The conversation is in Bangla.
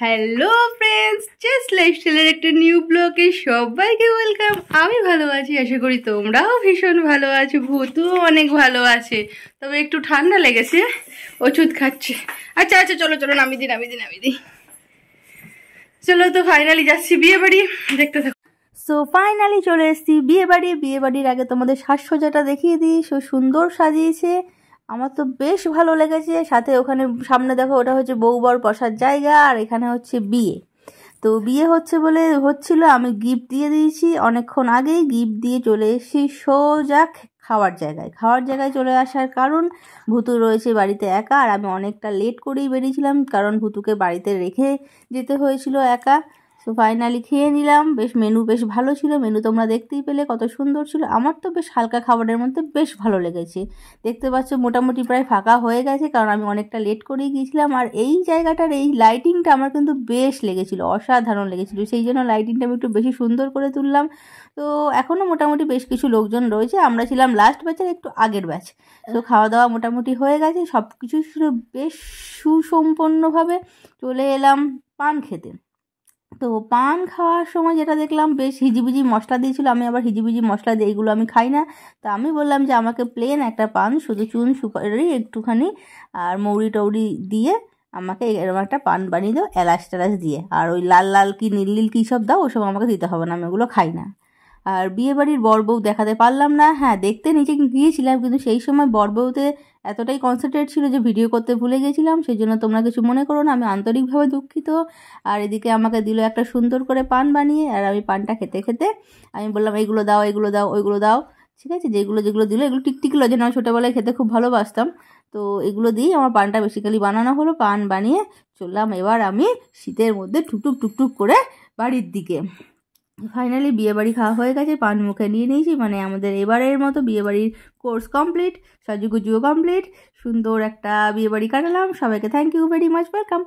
হ্যালো ফ্রেন্ডস, জাস্ট লাইফস্টাইলের একটা নিউ ব্লগে সবাইকে ওয়েলকাম। আমি ভালো আছি, আশা করি তোমরাও ভীষণ ভালো আছো। ভূতুও অনেক ভালো আছে, তবে একটু ঠান্ডা লেগেছে, ওষুধ খাচ্ছে। আচ্ছা আচ্ছা, চলো চলো, নামিয়ে দিই। চলো তো ফাইনালি যাচ্ছি বিয়ে বাড়ি, দেখতে থাকো। সো ফাইনালি চলে এসেছি বিয়ে বাড়ির আগে তোমাদের সাজসজ্জাটা দেখিয়ে দিই। সো সুন্দর সাজিয়েছে, আমার তো বেশ ভালো লেগেছে। সাথে ওখানে সামনে দেখো, ওটা হচ্ছে বউ বর বসার জায়গা, আর এখানে হচ্ছে বিয়ে। তো বিয়ে হচ্ছে বলে হচ্ছিল, আমি গিফট দিয়ে দিয়েছি অনেকক্ষণ আগেই। গিফট দিয়ে চলে এসেছি সোজা খাওয়ার জায়গায় চলে আসার কারণ, ভূতু রয়েছে বাড়িতে একা, আর আমি অনেকটা লেট করেই বেরিয়েছিলাম কারণ ভূতুকে বাড়িতে রেখে যেতে হয়েছিল একা। তো ফাইনালি খেয়ে নিলাম, মেনু বেশ ভালো ছিল। মেনু তোমরা দেখতেই পেলে কত সুন্দর ছিল। আমার তো বেশ হালকা খাবারের মধ্যে বেশ ভালো লেগেছে। দেখতে পাচ্ছ মোটামুটি প্রায় ফাঁকা হয়ে গেছে, কারণ আমি অনেকটা লেট করেই গিয়েছিলাম। আর এই জায়গাটার এই লাইটিংটা আমার কিন্তু বেশ লেগেছিল, অসাধারণ লেগেছিল। সেই জন্য লাইটিংটা আমি একটু বেশি সুন্দর করে তুললাম। তো এখনও মোটামুটি বেশ কিছু লোকজন রয়েছে, আমরা ছিলাম লাস্ট ব্যাচের একটু আগের ব্যাচ। তো খাওয়া দাওয়া মোটামুটি হয়ে গেছে, সব কিছু ছিল বেশ সুসম্পন্নভাবে। চলে এলাম পান খেতে। তো পান খাওয়ার সময় যেটা দেখলাম, বেশ হিজিবিজি মশলা দিয়েছিল। আমি আবার হিজিবিজি মশলা দিয়ে এইগুলো আমি খাই না। তো আমি বললাম যে আমাকে প্লেন একটা পান, শুধু চুন সুপারি একটুখানি আর মৌরি টৌরি দিয়ে আমাকে এরকম একটা পান বানিয়ে দাও, এলাচ টেলাচ দিয়ে। আর ওই লাল লাল কি নীল নীল কী সব দাও, ওসব আমাকে দিতে হবে না, আমি ওগুলো খাই না। আর বিয়েবাড়ির বর বউ দেখাতে পারলাম না। হ্যাঁ, দেখতে নিচে গিয়েছিলাম, কিন্তু সেই সময় বর বউতে এতটাই কনসেন্ট্রেট ছিল যে ভিডিও করতে ভুলে গেছিলাম। সেই জন্য তোমরা কিছু মনে করো না, আমি আন্তরিকভাবে দুঃখিত। আর এদিকে আমাকে দিল একটা সুন্দর করে পান বানিয়ে, আর আমি পানটা খেতে খেতে আমি বললাম এইগুলো দাও, ওইগুলো দাও। ঠিক আছে, যেগুলো দিল এগুলো টিকটিকি লজেন, আমি ছোটোবেলায় খেতে খুব ভালোবাসতাম। তো এগুলো দিয়েই আমার পানটা বেসিক্যালি বানানো হলো। পান বানিয়ে চললাম এবার আমি শীতের মধ্যে টুকটুক করে বাড়ির দিকে। ফাইনালি বিয়েবাড়ি খাওয়া হয়ে গেছে, পান মুখে নিয়ে নিয়েছি। মানে আমাদের এবারের মতো বিয়েবাড়ির কোর্স কমপ্লিট, সাজুগুজুও কমপ্লিট, সুন্দর একটা বিয়েবাড়ি কাটালাম। সবাইকে thank you very much, welcome.